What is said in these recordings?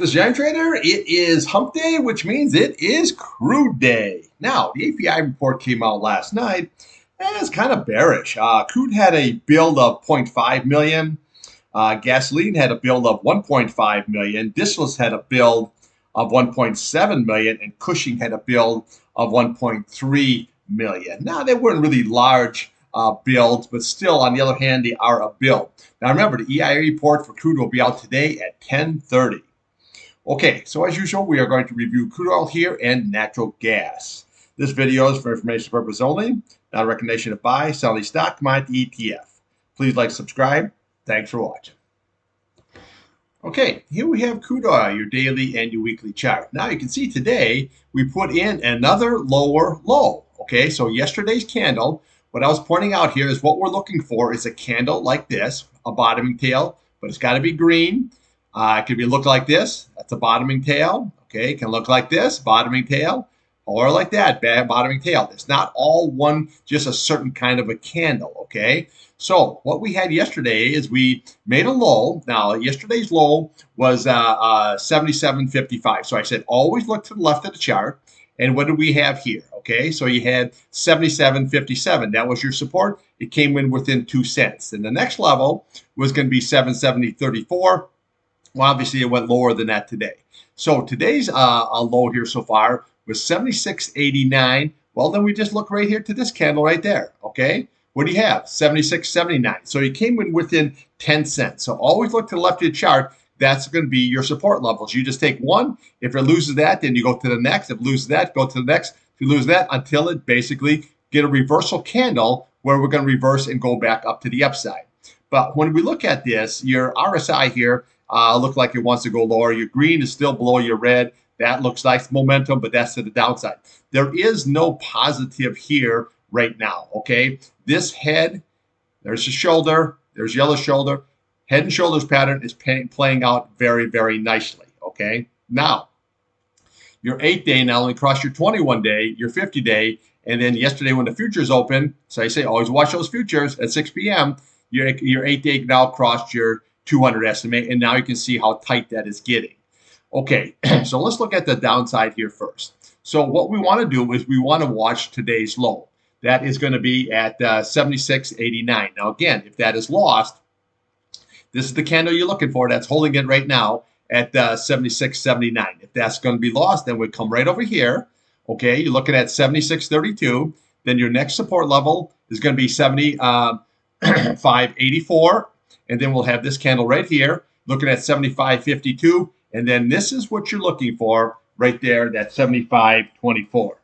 This is Irontrader. It is hump day, which means it is crude day. Now, the API report came out last night and it's kind of bearish. Crude had a build of zero point 0.5 million. Gasoline had a build of 1.5 million. Distillates had a build of 1.7 million. And Cushing had a build of 1.3 million. Now, they weren't really large builds, but still, on the other hand, they are a build. Now, remember, the EIA report for crude will be out today at 10:30. Okay, so as usual, we are going to review crude oil here and natural gas. This video is for information purpose only, not a recommendation to buy, sell any stock, commodity, ETF. Please like, subscribe. Thanks for watching. Okay, here we have crude oil, your daily and your weekly chart. Now you can see today we put in another lower low. Okay, so yesterday's candle, what I was pointing out here is what we're looking for is a candle like this, a bottoming tail, but it's got to be green. It could be look like this. That's a bottoming tail. Okay, it can look like this, bottoming tail, or like that, bad bottoming tail. It's not all one, just a certain kind of a candle. Okay, so what we had yesterday is we made a low. Now yesterday's low was 77.55. So I said always look to the left of the chart. And what did we have here? Okay, so you had 77.57. That was your support. It came in within 2 cents. And the next level was going to be 770.34. Well, obviously, it went lower than that today. So today's low here so far was 76.89. Well, then we just look right here to this candle right there. Okay, what do you have? 76.79. So you came in within 10 cents. So always look to the left of the chart. That's going to be your support levels. You just take one. If it loses that, then you go to the next. If it loses that, go to the next. If you lose that, until it basically get a reversal candle where we're going to reverse and go back up to the upside. But when we look at this, your RSI here look like it wants to go lower. Your green is still below your red. That looks like momentum, but that's to the downside. There is no positive here right now, okay? This head, there's a shoulder, there's yellow shoulder. Head and shoulders pattern is playing out very, very nicely, okay? Now, your 8-day now only crossed your 21-day, your 50-day, and then yesterday when the futures open, so I say always watch those futures at 6 p.m., your 8-day now crossed your 200 estimate, and now you can see how tight that is getting. Okay, so let's look at the downside here first. So what we want to do is we want to watch today's low. That is going to be at 76.89. Now again, if that is lost, this is the candle you're looking for. That's holding it right now at 76.79. If that's going to be lost, then we come right over here. Okay, you're looking at 76.32. Then your next support level is going to be 75.84. And then we'll have this candle right here, looking at 75.52. And then this is what you're looking for right there, that 75.24.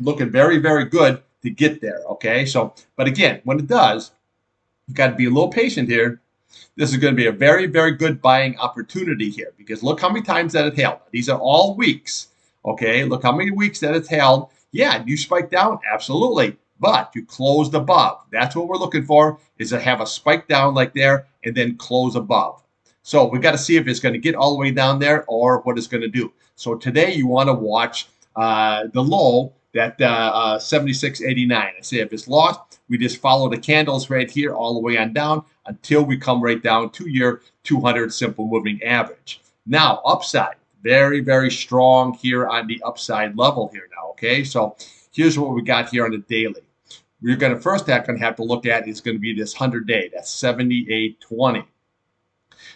Looking very, very good to get there, okay? So, but again, when it does, you've got to be a little patient here. This is going to be a very, very good buying opportunity here because look how many times that it held. These are all weeks, okay? Look how many weeks that it's held. Yeah, you spike down? Absolutely. But you closed above. That's what we're looking for, is to have a spike down like there and then close above. So we got to see if it's going to get all the way down there or what it's going to do. So today you want to watch the low, that 76.89. I say if it's lost, we just follow the candles right here all the way on down until we come right down to your 200 simple moving average. Now, upside, very, very strong here on the upside level here now, okay? So here's what we got here on the daily. We're going to first going to have to look at is going to be this 100-day. That's 78.20.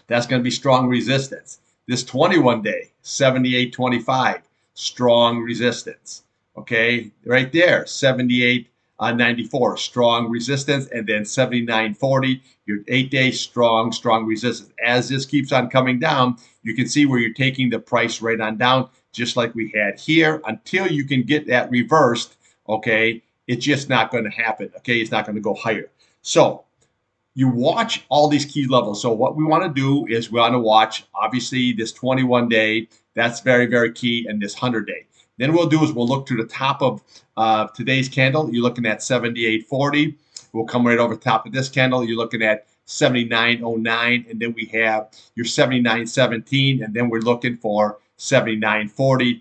That's going to be strong resistance. This 21-day, 78.25, strong resistance. Okay, right there, 78.94, strong resistance, and then 79.40, your 8-day strong resistance. As this keeps on coming down, you can see where you're taking the price right on down, just like we had here, until you can get that reversed. Okay, it's just not going to happen. Okay, it's not going to go higher. So you watch all these key levels. So what we want to do is we want to watch, obviously, this 21-day. That's very, very key, and this 100-day. Then what we'll do is we'll look to the top of today's candle. You're looking at 78.40. We'll come right over top of this candle. You're looking at 79.09, and then we have your 79.17, and then we're looking for 79.40.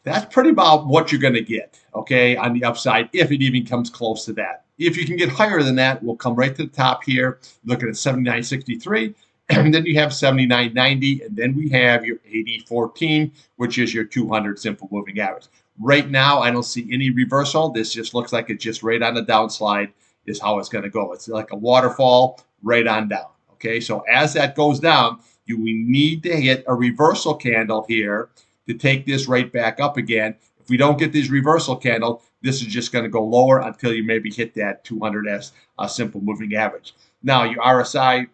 That's pretty about what you're going to get, okay, on the upside, if it even comes close to that. If you can get higher than that, we'll come right to the top here, looking at 79.63, And then you have 79.90, and then we have your 80.14, which is your 200 simple moving average. Right now, I don't see any reversal. This just looks like it's just right on the downslide is how it's going to go. It's like a waterfall right on down. Okay, so as that goes down, we need to hit a reversal candle here to take this right back up again. If we don't get this reversal candle, this is just going to go lower until you maybe hit that 200S simple moving average. Now, your RSI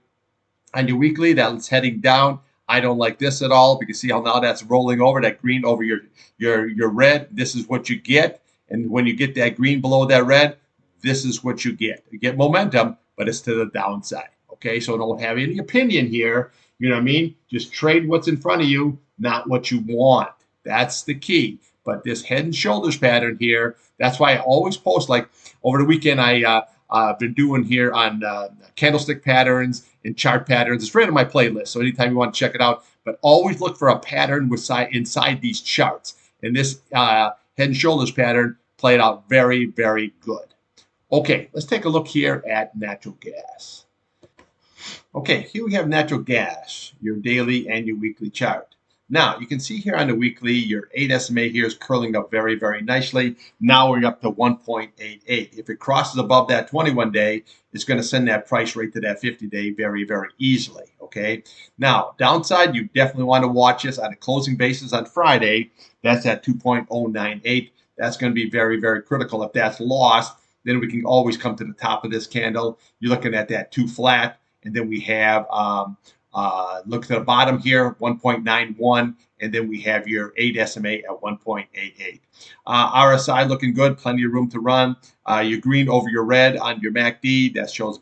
on your weekly, that's heading down. I don't like this at all because see how now that's rolling over, that green over your red. This is what you get. And when you get that green below that red, this is what you get. You get momentum, but it's to the downside. Okay, so don't have any opinion here. You know what I mean? Just trade what's in front of you, not what you want. That's the key. But this head and shoulders pattern here, that's why I always post, like over the weekend, I've been doing here on candlestick patterns and chart patterns. It's right on my playlist, so anytime you want to check it out. But always look for a pattern inside these charts. And this head and shoulders pattern played out very, very good. Okay, let's take a look here at natural gas. Okay, here we have natural gas, your daily and your weekly chart. Now, you can see here on the weekly, your 8 SMA here is curling up very, very nicely. Now we're up to 1.88. If it crosses above that 21-day, it's going to send that price right to that 50-day very, very easily, okay? Now, downside, you definitely want to watch this on a closing basis on Friday. That's at 2.098. That's going to be very, very critical. If that's lost, then we can always come to the top of this candle. You're looking at that 2 flat, and then we have look to the bottom here, 1.91, and then we have your 8 SMA at 1.88. RSI looking good, plenty of room to run. Your green over your red on your MACD, that shows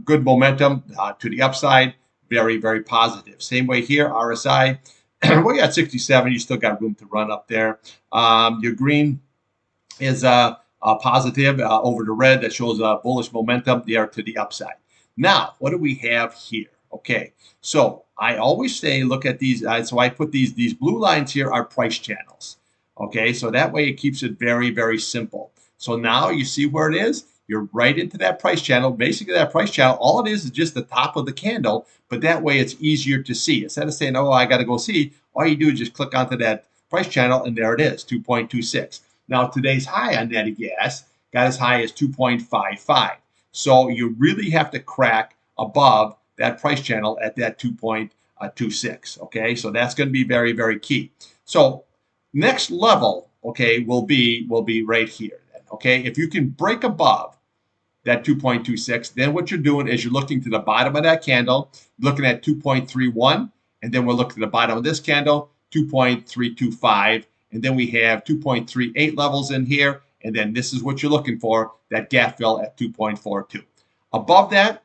good momentum to the upside, very, very positive. Same way here, RSI, we're at 67, you still got room to run up there. Your green is positive over the red, that shows bullish momentum there to the upside. Now, what do we have here? Okay, so I always say look at these. So I put these blue lines here are price channels. Okay, so that way it keeps it very, very simple. So now you see where it is. You're right into that price channel. Basically, that price channel, all it is just the top of the candle, but that way it's easier to see. Instead of saying, oh, I got to go see, all you do is just click onto that price channel, and there it is, 2.26. Now, today's high on natty gas got as high as 2.55. So you really have to crack above that price channel at that 2.26. Okay, so that's going to be very, very key. So next level, okay, will be right here. Okay, if you can break above that 2.26, then what you're doing is you're looking to the bottom of that candle, looking at 2.31, and then we're looking to the bottom of this candle, 2.325, and then we have 2.38 levels in here, and then this is what you're looking for, that gap fill at 2.42. Above that,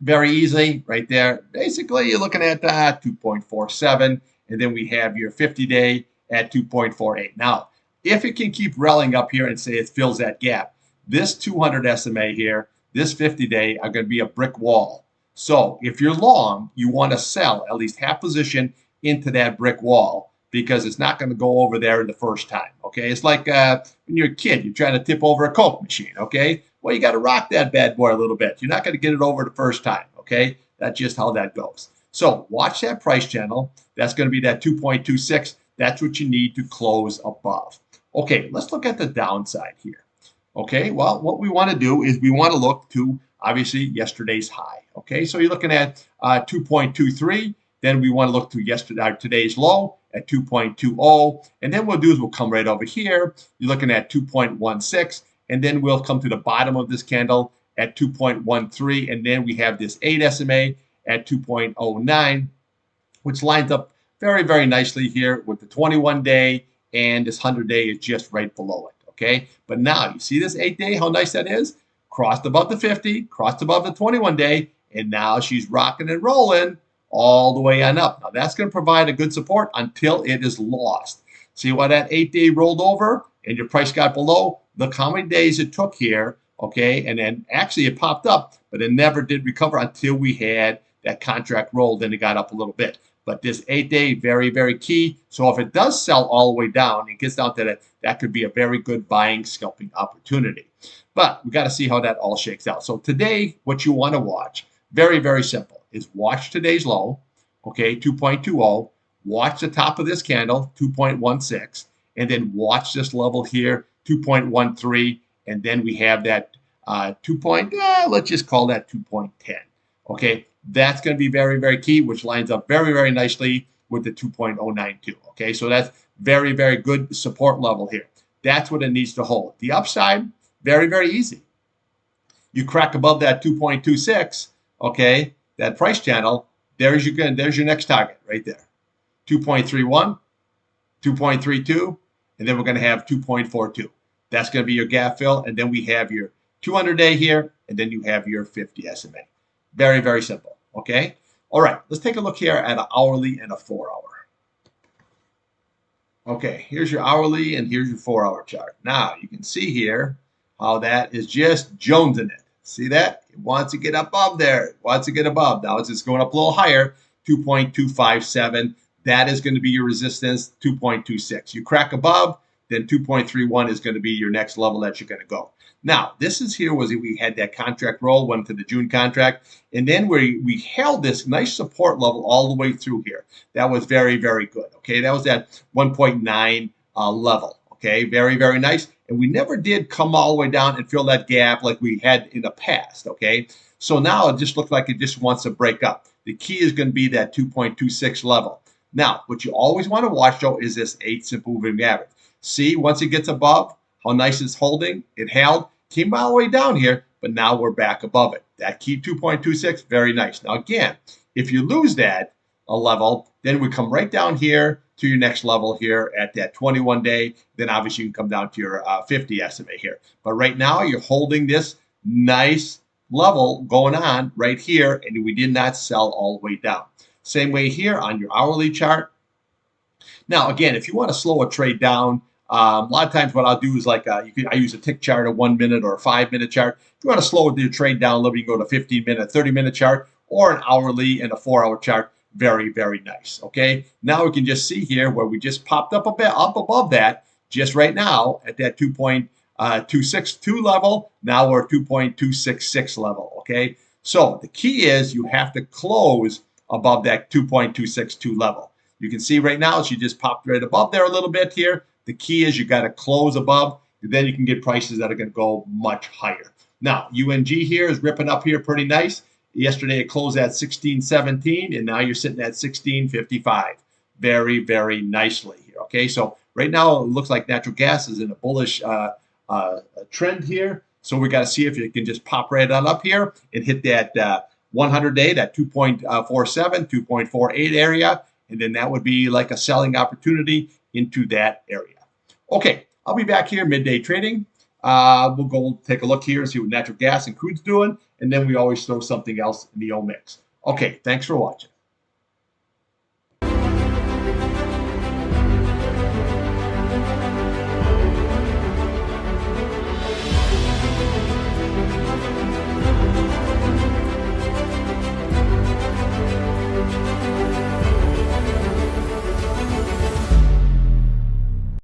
very easily, right there. Basically, you're looking at 2.47, and then we have your 50-day at 2.48. Now, if it can keep rallying up here and say it fills that gap, this 200 SMA here, this 50-day are going to be a brick wall. So if you're long, you want to sell at least half position into that brick wall because it's not going to go over there the first time. Okay, it's like when you're a kid, you're trying to tip over a Coke machine. Okay. Well, you got to rock that bad boy a little bit. You're not going to get it over the first time, okay? That's just how that goes. So watch that price channel. That's going to be that 2.26. That's what you need to close above. Okay, let's look at the downside here. Okay, well, what we want to do is we want to look to, obviously, yesterday's high. Okay, so you're looking at 2.23. Then we want to look to today's low at 2.20. And then what we'll do is we'll come right over here. You're looking at 2.16. And then we'll come to the bottom of this candle at 2.13. And then we have this 8 SMA at 2.09, which lines up very, very nicely here with the 21-day, and this 100-day is just right below it, okay? But now, you see this 8-day, how nice that is? Crossed above the 50, crossed above the 21-day, and now she's rocking and rolling all the way on up. Now, that's going to provide a good support until it is lost. See why that 8-day rolled over and your price got below? Look how many days it took here, okay? And then actually it popped up, but it never did recover until we had that contract rolled and it got up a little bit. But this 8-day, very, very key. So if it does sell all the way down, it gets down to that, that could be a very good buying scalping opportunity. But we got to see how that all shakes out. So today, what you want to watch, very, very simple. is watch today's low, okay, 2.20. Watch the top of this candle, 2.16, and then watch this level here, 2.13, and then we have that let's just call that 2.10. Okay, that's going to be very, very key, which lines up very, very nicely with the 2.092. Okay, so that's very, very good support level here. That's what it needs to hold. The upside, very, very easy. You crack above that 2.26, okay, that price channel, there's your next target right there. 2.31, 2.32, and then we're going to have 2.42. That's going to be your gap fill, and then we have your 200-day here, and then you have your 50 SMA. Very, very simple, okay? All right, let's take a look here at an hourly and a 4-hour. Okay, here's your hourly and here's your 4-hour chart. Now, you can see here how that is just jonesing it. See that? It wants to get above there. It wants to get above. Now it's just going up a little higher, 2.257. That is going to be your resistance, 2.26. You crack above, then 2.31 is going to be your next level that you're going to go. Now, this is here was we had that contract roll, went to the June contract, and then we held this nice support level all the way through here. That was very, very good. Okay, that was that 1.9 level. Okay, very, very nice. And we never did come all the way down and fill that gap like we had in the past. Okay, so now it just looked like it just wants to break up. The key is going to be that 2.26 level. Now, what you always want to watch, though, is this 8 simple moving average. See, once it gets above, how nice it's holding. It held, came all the way down here, but now we're back above it. That key 2.26, very nice. Now, again, if you lose that level, then we come right down here to your next level here at that 21-day. Then obviously you can come down to your 50 SMA here. But right now you're holding this nice level going on right here, and we did not sell all the way down. Same way here on your hourly chart. Now, again, if you want to slow a trade down, a lot of times what I'll do is like I use a tick chart, a 1 minute or a 5 minute chart. If you want to slow your trade down a little bit, you can go to 15-minute, 30-minute chart, or an hourly and a 4-hour chart. Very, very nice. Okay, now we can just see here where we just popped up a bit up above that just right now at that 2.262 level. Now we're 2.266 level. Okay, so the key is you have to close above that 2.262 level. You can see right now she just popped right above there a little bit here. The key is you got to close above, and then you can get prices that are going to go much higher. Now, UNG here is ripping up here pretty nice. Yesterday it closed at 16.17, and now you're sitting at 16.55. Very, very nicely here. Okay, so right now it looks like natural gas is in a bullish trend here. So we got to see if you can just pop right on up here and hit that 100-day, that 2.47, 2.48 area, and then that would be like a selling opportunity into that area. Okay, I'll be back here midday trading. We'll go take a look here and see what natural gas and crude's doing, and then we always throw something else in the old mix. Okay, thanks for watching.